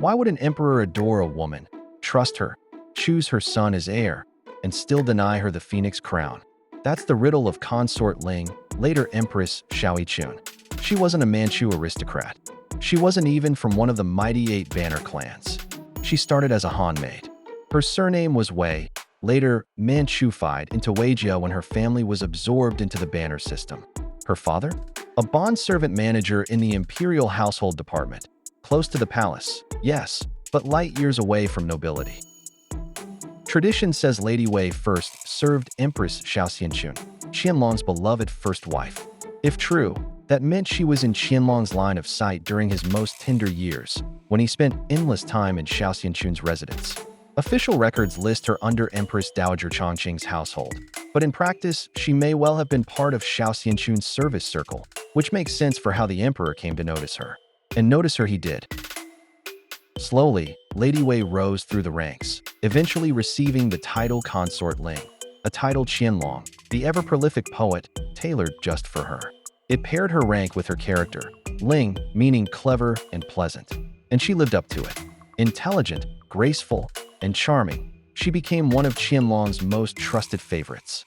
Why would an emperor adore a woman, trust her, choose her son as heir, and still deny her the phoenix crown? That's the riddle of consort Ling, later Empress Xiaoqichun. She wasn't a Manchu aristocrat. She wasn't even from one of the mighty 8 banner clans. She started as a Han maid. Her surname was Wei, later Manchufied into Weijia when her family was absorbed into the banner system. Her father? A bondservant manager in the imperial household department. Close to the palace, yes, but light years away from nobility. Tradition says Lady Wei first served Empress Xiaoqichun, Qianlong's beloved first wife. If true, that meant she was in Qianlong's line of sight during his most tender years, when he spent endless time in Xiaoqichun's residence. Official records list her under Empress Dowager Chongqing's household, but in practice, she may well have been part of Xiaoqichun's service circle, which makes sense for how the emperor came to notice her. And notice her he did. Slowly, Lady Wei rose through the ranks, eventually receiving the title Consort Ling, a title Qianlong, the ever-prolific poet, tailored just for her. It paired her rank with her character, Ling meaning clever and pleasant, and she lived up to it. Intelligent, graceful, and charming, she became one of Qianlong's most trusted favorites.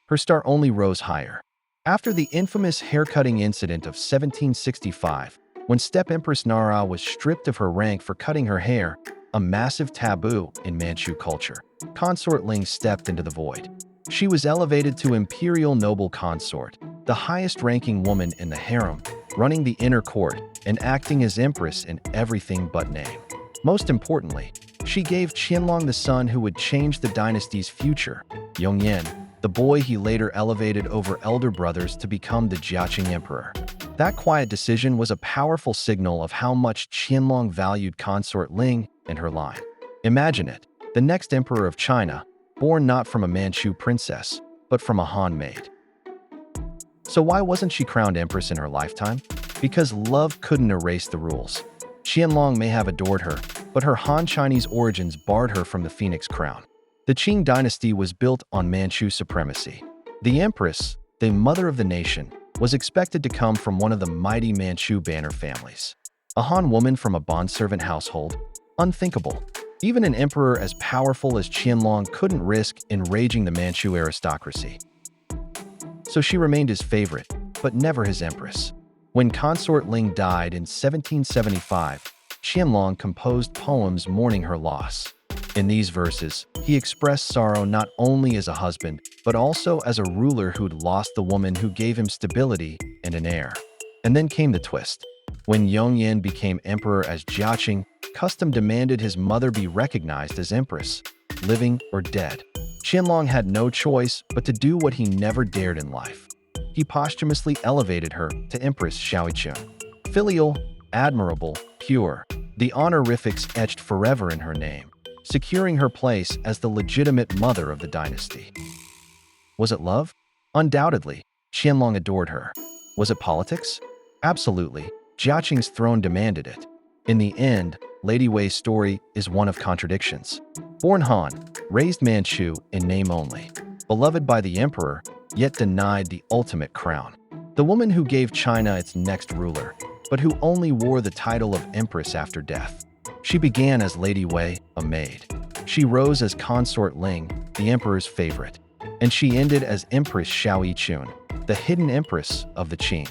Her star only rose higher. After the infamous haircutting incident of 1765, when Steppe Empress Nara was stripped of her rank for cutting her hair, a massive taboo in Manchu culture, Consort Ling stepped into the void. She was elevated to imperial noble consort, the highest-ranking woman in the harem, running the inner court and acting as empress in everything but name. Most importantly, she gave Qianlong the son who would change the dynasty's future, Yongyan, the boy he later elevated over elder brothers to become the Jiaqing emperor. That quiet decision was a powerful signal of how much Qianlong valued Consort Ling and her line. Imagine it, the next emperor of China, born not from a Manchu princess, but from a Han maid. So why wasn't she crowned empress in her lifetime? Because love couldn't erase the rules. Qianlong may have adored her, but her Han Chinese origins barred her from the phoenix crown. The Qing dynasty was built on Manchu supremacy. The empress, the mother of the nation, was expected to come from one of the mighty Manchu banner families. A Han woman from a bondservant household? Unthinkable. Even an emperor as powerful as Qianlong couldn't risk enraging the Manchu aristocracy. So she remained his favorite, but never his empress. When Consort Ling died in 1775, Qianlong composed poems mourning her loss. In these verses, he expressed sorrow not only as a husband, but also as a ruler who'd lost the woman who gave him stability and an heir. And then came the twist. When Yongyan became emperor as Jiaqing, custom demanded his mother be recognized as empress, living or dead. Qianlong had no choice but to do what he never dared in life. He posthumously elevated her to Empress Xiaoqichun. Filial, admirable, pure, the honorifics etched forever in her name, securing her place as the legitimate mother of the dynasty. Was it love? Undoubtedly, Qianlong adored her. Was it politics? Absolutely, Jiaqing's throne demanded it. In the end, Lady Wei's story is one of contradictions. Born Han, raised Manchu in name only, beloved by the emperor, yet denied the ultimate crown. The woman who gave China its next ruler, but who only wore the title of empress after death. She began as Lady Wei, a maid. She rose as Consort Ling, the emperor's favorite. And she ended as Empress Xiaoqichun, the hidden empress of the Qing.